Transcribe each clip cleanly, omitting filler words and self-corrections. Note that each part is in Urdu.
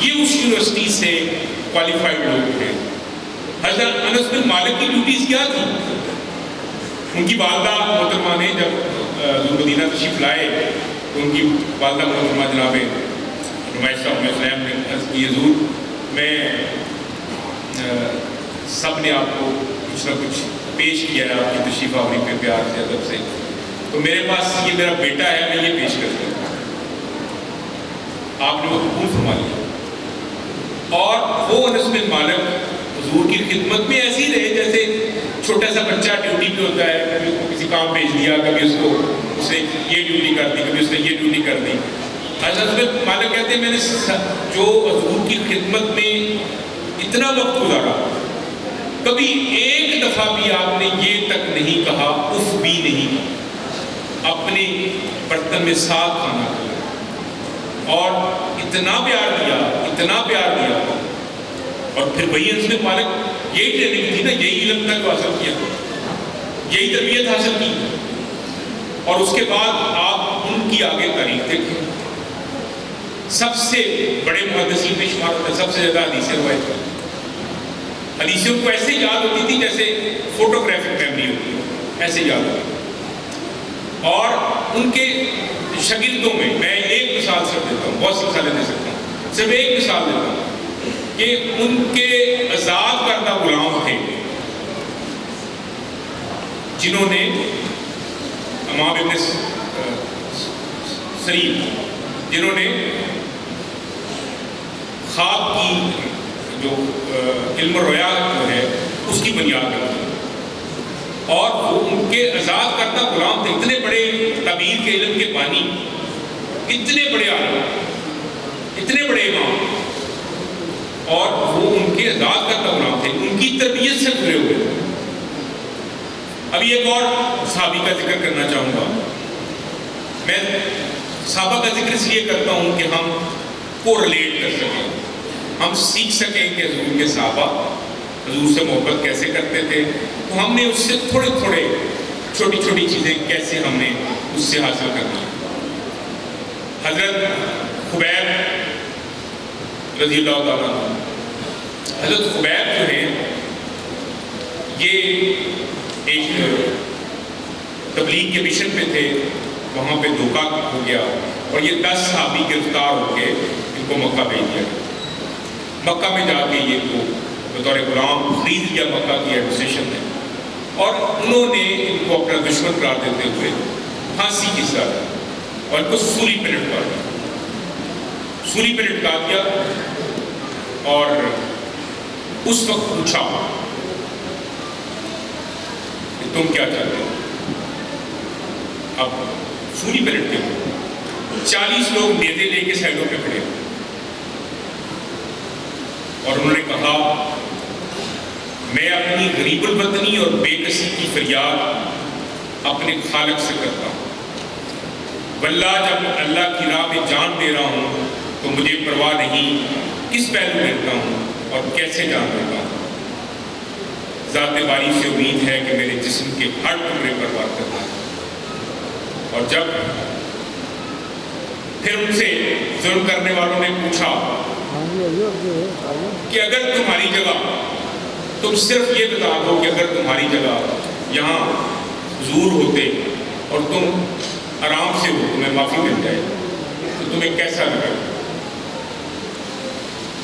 یہ اس یونیورسٹی سے کوالیفائڈ لوگ تھے. حضرت انس بن مالک کی ڈیوٹیز کیا تھی؟ ان کی والدہ محترمہ نے جب مدینہ تشریف لائے تو ان کی والدہ محترمہ جناب نمائش صاحب اسلام نے عرض کی حضور میں سب نے آپ کو کچھ نہ کچھ پیش کیا ہے آپ کی تشریف آوری پہ پیار سے ادب سے، تو میرے پاس یہ میرا بیٹا ہے، میں یہ پیش کرتا ہوں. آپ نے وہ قبول فرما لیا. اور وہ انس بن مالک حضور کی خدمت میں ایسے ہی رہے جیسے چھوٹا سا بچہ ڈیوٹی پہ ہوتا ہے، کبھی اس کو کسی کام بھیج دیا، کبھی اس نے یہ ڈیوٹی کر دی، کبھی اس نے یہ ڈیوٹی کر دی. حضرت بن مالک کہتے ہیں میں نے جو حضور کی خدمت میں اتنا وقت گزارا، کبھی ایک دفعہ بھی آپ نے یہ تک نہیں کہا، اف بھی نہیں کہا. اپنے برتن میں ساتھ کھانا کھایا اور اتنا پیار دیا، اتنا پیار دیا. اور پھر وہی انس بن مالک یہی ٹریننگ تھی نا، یہی علم تک حاصل کیا، یہی تربیت حاصل کی. اور اس کے بعد آپ ان کی آگے تاریخ دیکھیں، سب سے بڑے محدثین میں شمار ہوتا ہے، سب سے زیادہ حدیثیں روایت کرتے. حدیثوں کو ایسے یاد ہوتی تھی جیسے فوٹوگرافک میموری ہوتی ہے، ایسے یاد ہوتی. اور ان کے شاگردوں میں ایک مثال صرف دیتا ہوں، بہت سی مثالیں دے سکتا ہوں، صرف ایک مثال دیتا ہوں کہ ان کے آزاد کردہ غلام تھے جنہوں نے امام ابن سرین، جنہوں نے خواب کی جو علم رویا جو ہے اس کی بنیاد رکھی. اور وہ ان کے آزاد کردہ غلام تھے، اتنے بڑے تعبیر کے علم کے بانی، اتنے بڑے عالم، اتنے بڑے امام، اور وہ ان کے آزاد کردہ غلام تھے، ان کی تربیت سے گزرے ہوئے تھے. ابھی ایک اور صحابی کا ذکر کرنا چاہوں گا. میں صحابہ کا ذکر اس لیے کرتا ہوں کہ ہم کو ریلیٹ کر سکیں، ہم سیکھ سکیں کہ حضور کے صحابہ حضور سے محبت کیسے کرتے تھے. تو ہم نے اس سے تھوڑے چھوٹی چھوٹی چیزیں کیسے ہم نے اس سے حاصل کرنی. حضرت خبیب رضی اللہ تعالیٰ عنہ، حضرت خبیب جو ہیں یہ ایک تبلیغ کے مشن پہ تھے، وہاں پہ دھوکہ ہو گیا اور یہ 10 صحابی گرفتار ہو کے ان کو مکہ بھیج دیا. مکہ میں جا کے یہ کو بطور غلام خرید لیا مکہ کی ایڈمنسٹریشن نے، اور انہوں نے ان کو اپنا دشمن قرار دیتے ہوئے پھانسی کی سزا اور ان کو سولی پہ لٹکا دیا. سولی پہ لٹکا دیا اور اس وقت پوچھا کہ تم کیا چاہتے ہو؟ اب سولی پہ لٹکے ہوئے 40 لوگ نیزے لے کے سائڈوں پہ کھڑے ہوئے اور انہوں نے کہا میں اپنی غریب الوطنی اور بے کسی کی فریاد اپنے خالق سے کرتا ہوں. واللہ جب اللہ کی راہ میں جان دے رہا ہوں تو مجھے پرواہ نہیں کس پہلو لیتا ہوں اور کیسے جان دیتا ہوں. ذات باری سے امید ہے کہ میرے جسم کے ہر ٹکڑے پر وار کرتا ہے. اور جب پھر ان سے ظلم کرنے والوں نے پوچھا کہ اگر تمہاری جگہ، تم صرف یہ بتا دو کہ اگر تمہاری جگہ یہاں حضور ہوتے اور تم آرام سے ہو، تمہیں معافی مل جائے تو تمہیں کیسا لگے؟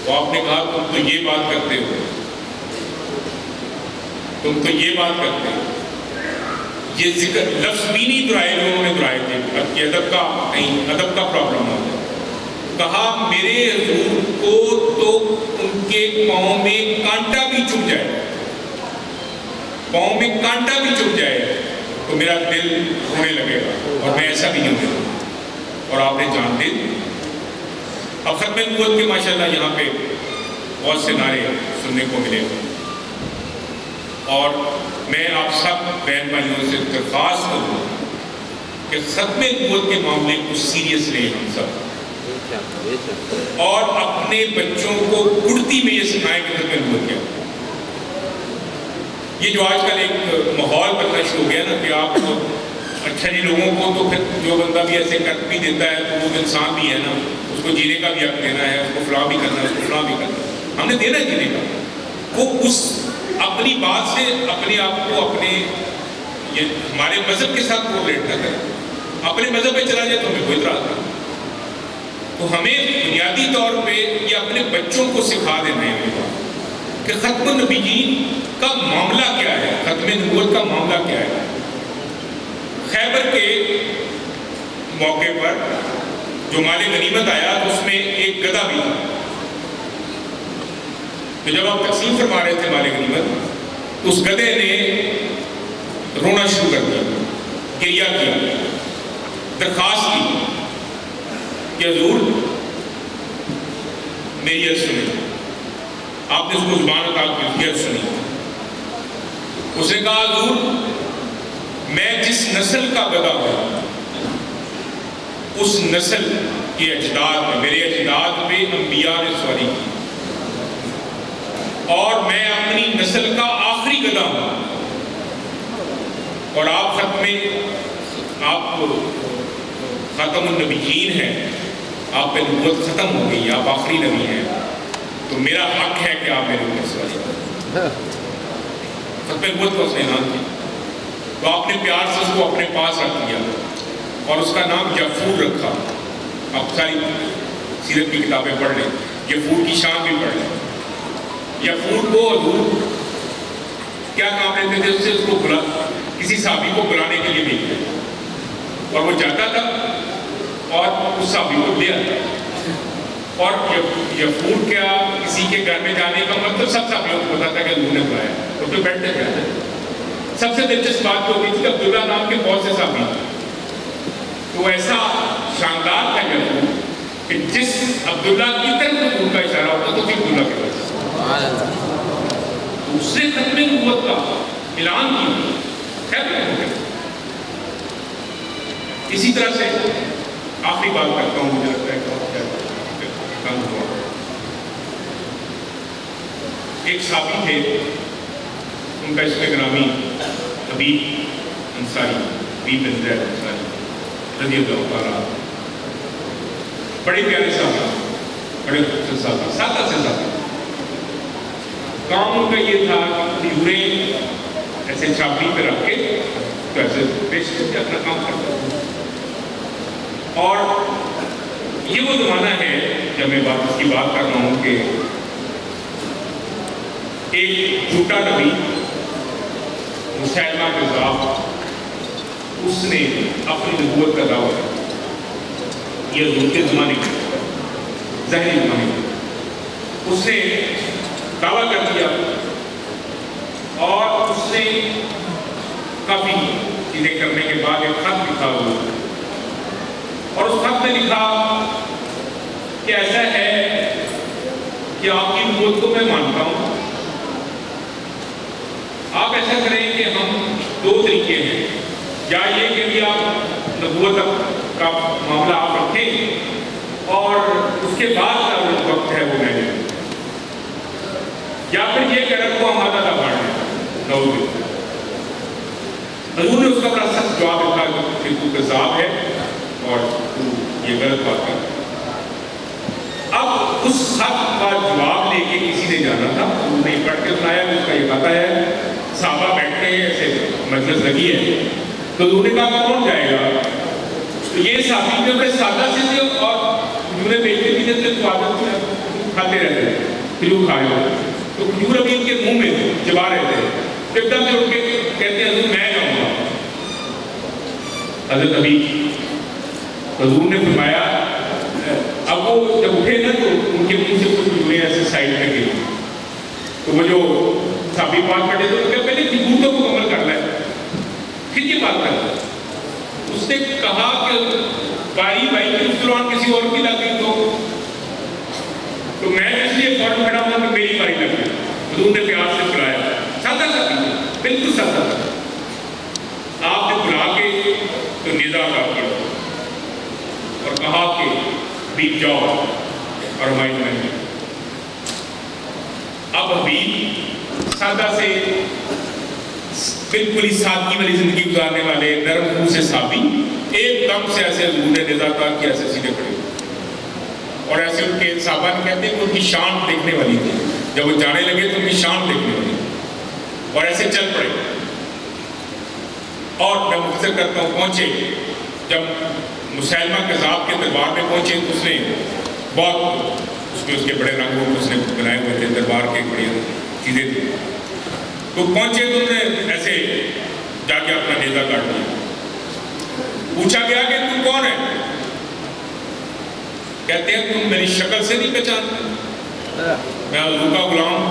تو آپ نے کہا تم تو یہ بات کرتے ہو، تم تو یہ بات کرتے ہو. یہ ذکر لفظ بھی نہیں دہرائے جو انہوں نے دہرائے تھے کہ ادب کا کہیں ادب کا پرابلم ہو گیا. کہا میرے حضور کو تو ان کے پاؤں میں کانٹا بھی چبھ جائے، پاؤں میں کانٹا بھی چبھ جائے تو میرا دل رونے لگے گا، اور میں ایسا بھی نہیں ہوں. اور آپ نے جان دے دی. اب ختم نبوت کے ماشاءاللہ یہاں پہ بہت سے نعرے سننے کو ملے گا، اور میں آپ سب بہن بھائیوں سے درخواست کروں کہ ختم نبوت کے معاملے کو سیریس لیں ہم سب، اور اپنے بچوں کو گڑتی میں یہ سکھائیں کہ ختم نبوت کیا. یہ جو آج کل ایک ماحول بننا شروع ہو گیا نا کہ آپ اچھا جی لوگوں کو تو پھر جو بندہ بھی ایسے کر بھی دیتا ہے تو وہ انسان بھی ہے نا، اس کو جینے کا بھی حق دینا ہے، اس کو فلاں بھی کرنا ہے، اس کو فلاں بھی کرنا ہے، ہم نے دینا ہے جینے کا. وہ اس اپنی بات سے اپنے آپ کو اپنے یہ ہمارے مذہب کے ساتھ کوریلیٹ نہ کریں. اپنے مذہب پہ چلا جائے تو ہمیں کوئی اعتراض نہیں. تو ہمیں بنیادی طور پہ یہ اپنے بچوں کو سکھا دینا ہے کہ ختم النبیین کا معاملہ کیا ہے، ختم نبوت کا معاملہ کیا ہے. خیبر کے موقع پر جو مال غنیمت آیا تو اس میں ایک گدھا بھی تھا. تو جب آپ تقسیم فرما رہے تھے مال غنیمت تو اس گدھے نے رونا شروع کر دیا، گریہ کیا، درخواست کی کہ حضور میری عرض سنیں. آپ نے اس کو زبان عطا کی، عرض سنی. اس نے کہا حضور میں جس نسل کا گدھا ہوں اس نسل کے اجداد میں، میرے اجداد پہ انبیاء نے سواری کی، اور میں اپنی نسل کا آخری گدھا ہوں، اور آپ ختم النبیین ہیں، آپ پہ نبوت ختم ہو گئی، آپ آخری نبی ہیں، تو میرا حق ہے کہ آپ میرے اوپر سواری کریں. ختم نبوت کا اس نے اعلان کیا. تو آپ نے پیار سے اس کو اپنے پاس رکھ لیا اور اس کا نام یفور رکھا. آپ ساری سیرت کی کتابیں پڑھ لیں، یفور کی شان بھی پڑھ لیں. یفور کو حضور کیا کام لیتے تھے؟ اس سے اس کو کسی صحابی کو بلانے کے لیے بھیجتے اور وہ جاتا تھا اور اس صحابی کو لے آتا. اور یفور کیا کسی کے گھر میں جانے کا مطلب سب صحابیوں کو پتا تھا کہ حضور نے بلایا، تو پھر بیٹھتے جاتے. سب سے دلچسپ بات جو ہوتی تھی کہ عبداللہ نام کے بہت سے صحابی تو ایسا شاندار تھا یفور کہ جس عبداللہ کی طرف حضور کا اشارہ ہوتا تو پھر عبداللہ کے پاس اس نے ختم نبوت کا اعلان کیا. خیر اسی طرح سے آخری بات کرتا ہوں، مجھے لگتا ہے کہ کم ہوا. ایک صحابی تھے، ان کا اسم گرامی حبیب انصاری، حبیب بن زید انصاری رضی اللہ تعالیٰ. بڑے پیارے صاحب، بڑے خوبصورت صاحب، سادہ سے سادہ. کام ان کا یہ تھا کہ کھجوریں ایسے چھاپی پہ رکھ کے تو ایسے پیش کر کے اپنا کام کرتا تھا. اور یہ وہ زمانہ ہے جب میں اس کی بات کر رہا ہوں کہ ایک جھوٹا نبی مسیلمہ کذاب، اس نے اپنی نبوت کا دعویٰ کیا. یہ حضور کے زمانے کا ظاہری زمانے کا اس نے دعویٰ کر دیا، اور اس نے کافی چیزیں کرنے کے بعد ایک خط لکھا ہوا، اور اس خط میں لکھا کہ ایسا ہے کہ آپ کی نبوت کو میں مانتا ہوں، آپ ایسا کریں کہ ہم دو طریقے ہیں، یا یہ کہ بھی آپ نبوت کا معاملہ آپ رکھیں اور اس کے بعد کا جو وقت ہے وہ میں نے، یا پھر یہ کہ رکھو ہمارا نہ بڑھنے نوز. حضور نے اس کا بڑا سخت جواب لکھا کہ تو کذاب ہے اور تو یہ غلط بات ہے. اب اس خط کا جواب لے کے کسی نے جانا تھا، انہوں نے پڑھ کے سنایا، اس کا یہ پتہ ہے، صحابہ بیٹھتے ہیں، ایسے مجلس لگی ہے. تو انہوں نے کہا کون جائے گا؟ تو یہ صحابی میں بڑے سادہ سے تھے اور کھجوریں بیچتے بھی تھے، تو عادت کھاتے رہتے تھے، کھجور کھائے ہوئے. تو کھجور ابھی ان کے منہ میں چبا رہے تھے، ایک دم سے اٹھ کے کہتے ہیں حضور میں جاؤں گا. حضرت ابھی حضور نے فرمایا، اب وہ جب اٹھے نا تو ان کے منہ سے کچھ کھجوریں ایسے سائڈ میں گئی. تو وہ جو صحابی پاس بیٹھے تھے کہ پہلے کھجور کو مکمل کرنا ہے پھر یہ بات کرنا ہے. اس نے کہا کہ بھائی کی اس دوران کسی اور کی لگ گئی تو میں اس لیے فوراً کھڑا ہوں کہ میری باری لگ گئی. حضور نے پیار سے بلایا، سادہ سا بالکل سادہ سا. آپ نے بلا کے تو ندا ادا کیا اور کہا کہ حبیب جاؤ اور ہماری میں. اب حبیب سادہ سے بالکل ہی سادگی والی زندگی گزارنے والے نرم روح سے صحابی ایک دم سے ایسے حضور نے ندا ادا کیا، ایسے سیدھے کھڑے. اور ایسے ان کے صحابہ نے کہتے ہیں کہ ان کی شان دیکھنے والی تھی، جب وہ جانے لگے تو ان کی شان دیکھنے والی تھی، اور ایسے چل پڑے. اور میں مختصر کرتا ہوں، پہنچے جب مسیلمہ کذاب کے دربار میں پہنچے تو اس نے بہت اس کے بڑے رنگوں اس نے بنائے ہوئے تھے، دربار کے بڑی چیزیں تھیں. تو پہنچے تو انہوں نے ایسے جا کے اپنا نیزہ کاٹ دیا. پوچھا گیا کہ تم کون ہے؟ کہتے ہیں تم میری شکل سے نہیں پہچانتے، میں حضور کا غلام ہوں.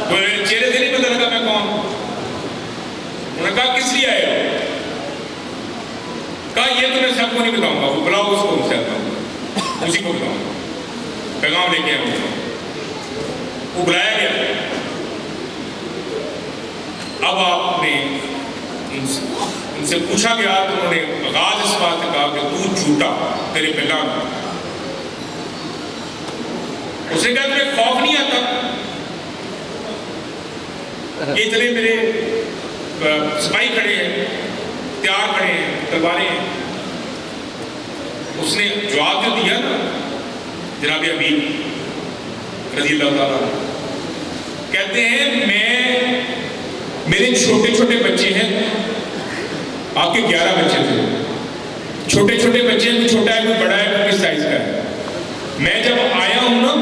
تو میرے چہرے سے نہیں پتہ لگا میں کون ہوں. انہوں نے کہا کس لیے آئے ہو؟ کہا یہ تو میں سب کو نہیں بتاؤں گا، وہ بلاؤ اس کو مجھ سے آتا ہوں، اسی کو بتاؤں گا، پیغام لے کے آؤں. وہ بلایا گیا. اب آپ نے ان سے پوچھا گیا تو انہوں نے آغاز اس بات سے کہا کہ تو جھوٹا، تیرے پہ لعنت. اس نے کہا تمہیں خوف نہیں آتا کہ اتنے میرے سپاہی کھڑے ہیں، تیار کھڑے ہیں، تلواریں ہیں. اس نے جواب جو دیا نا جناب حبیب رضی اللہ تعالیٰ کہتے ہیں میرے چھوٹے چھوٹے بچے ہیں، آپ کے 11 بچے تھے، چھوٹے چھوٹے بچے ہیں، کوئی چھوٹا ہے کوئی بڑا ہے کوئی کس سائز کا ہے. میں جب آیا ہوں نا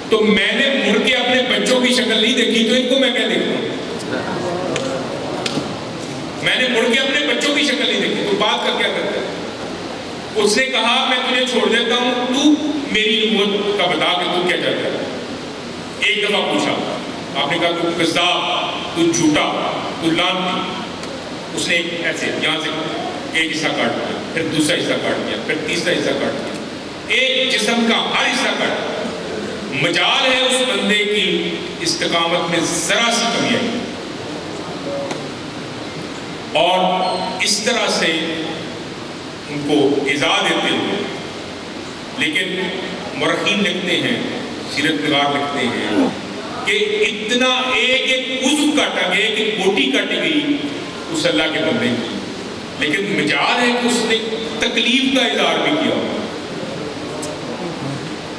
تو میں نے مڑ کے اپنے بچوں کی شکل نہیں دیکھی، تو ان کو میں کیا دیکھتا ہوں؟ میں نے مڑ کے اپنے بچوں کی شکل نہیں دیکھی، تو بات کر کیا کرتا ہے؟ اس نے کہا میں تجھے چھوڑ دیتا ہوں، تو میری نبوت کا بتا کہ تو کیا چاہتا ہے. ایک دفعہ پوچھا، آپ نے کہا تو کذاب، تو جھوٹا، تو لعنتی. اس نے ایسے یہاں سے ایک حصہ کاٹ دیا، پھر دوسرا حصہ کاٹ دیا، پھر تیسرا حصہ کاٹ دیا، ایک جسم کا ہر حصہ کاٹ دیا. مجال ہے اس بندے کی استقامت میں ذرا سی کمی آئی. اور اس طرح سے ان کو ایذا دیتے ہوئے، لیکن مورخین لکھتے ہیں، سیرت نگار لکھتے ہیں کہ اتنا ایک ایک عضو کاٹا گیا، ایک ایک بوٹی کاٹی گئی اس اللہ کے بندے کی، لیکن مجال ہے کہ اس نے تکلیف کا اظہار بھی کیا.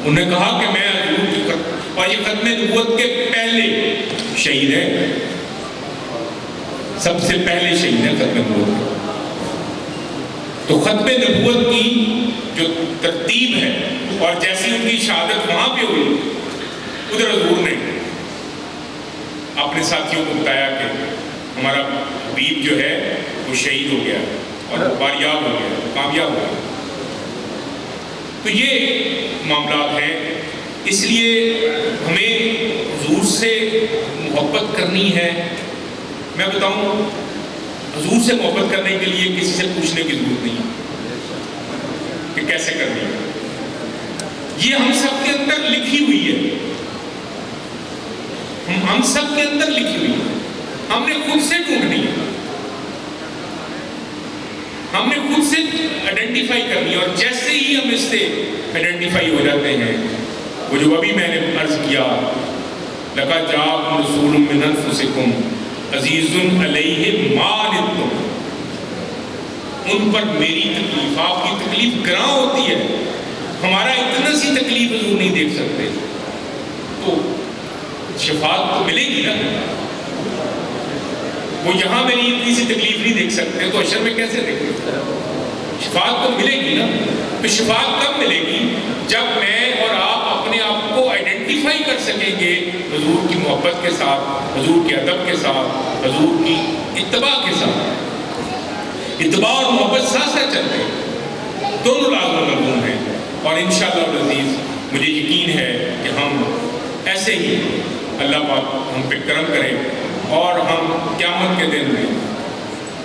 انہوں نے کہا کہ میں حضور کی اور یہ ختم نبوت کے پہلے شہید ہے، سب سے پہلے شہید ہے ختم نبوت. تو ختم نبوت کی جو ترتیب ہے اور جیسی ان کی شہادت وہاں پہ ہوئی، ادھر حضور نے اپنے ساتھیوں کو بتایا کہ ہمارا حبیب جو ہے وہ شہید ہو گیا اور وہ باریاب ہو گیا، وہ کامیاب ہو گیا. تو یہ معاملات ہیں. اس لیے ہمیں حضور سے محبت کرنی ہے. میں بتاؤں، حضور سے محبت کرنے کے لیے کسی سے پوچھنے کی ضرورت نہیں کہ کیسے کرنی ہے. یہ ہم سب کے اندر لکھی ہوئی ہے، ہم سب کے اندر لکھی ہوئی ہے. ہم نے خود سے ڈھونڈنی ہے، ہم نے خود سے آئیڈینٹیفائی کرنی ہے. اور جیسے ہی ہم اس سے آئیڈینٹیفائی ہو جاتے ہیں، وہ جو ابھی میں نے عرض کیا، لَقَدْ جَاءَكُمْ رَسُولٌ مِّنْ أَنفُسِكُمْ عَزِيزٌ عَلَيْهِ مَا عَنِتُّمْ، ان پر میری تکلیف، آپ کی تکلیف گراں ہوتی ہے. ہمارا اتنا سی تکلیف حضور نہیں دیکھ سکتے، تو شفاعت تو ملے گی نا. وہ یہاں میری اتنی سی تکلیف نہیں دیکھ سکتے تو حشر میں کیسے دیکھیں؟ شفاعت تو ملے گی نا. تو شفاعت کب ملے گی؟ جب میں اور آپ اپنے آپ کو آئیڈینٹیفائی کر سکیں گے حضور کی محبت کے ساتھ، حضور کے ادب کے ساتھ، حضور کی اتباع کے ساتھ. اتباع اور محبت ساتھ ساتھ چلتے ہیں، دونوں لازم و ملزوم ہیں. اور انشاءاللہ العزیز مجھے یقین ہے کہ ہم ایسے ہی اللہ پاک ہم پہ کرم کرے اور ہم قیامت کے دن میں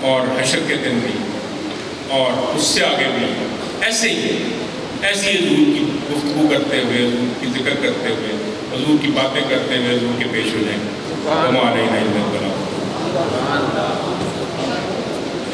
اور حشر کے دن بھی اور اس سے آگے بھی ایسے ہی ایسی حضور کی گفتگو کرتے ہوئے، حضور کی ذکر کرتے ہوئے، حضور کی باتیں کرتے ہوئے حضور کے پیش ہو جائیں.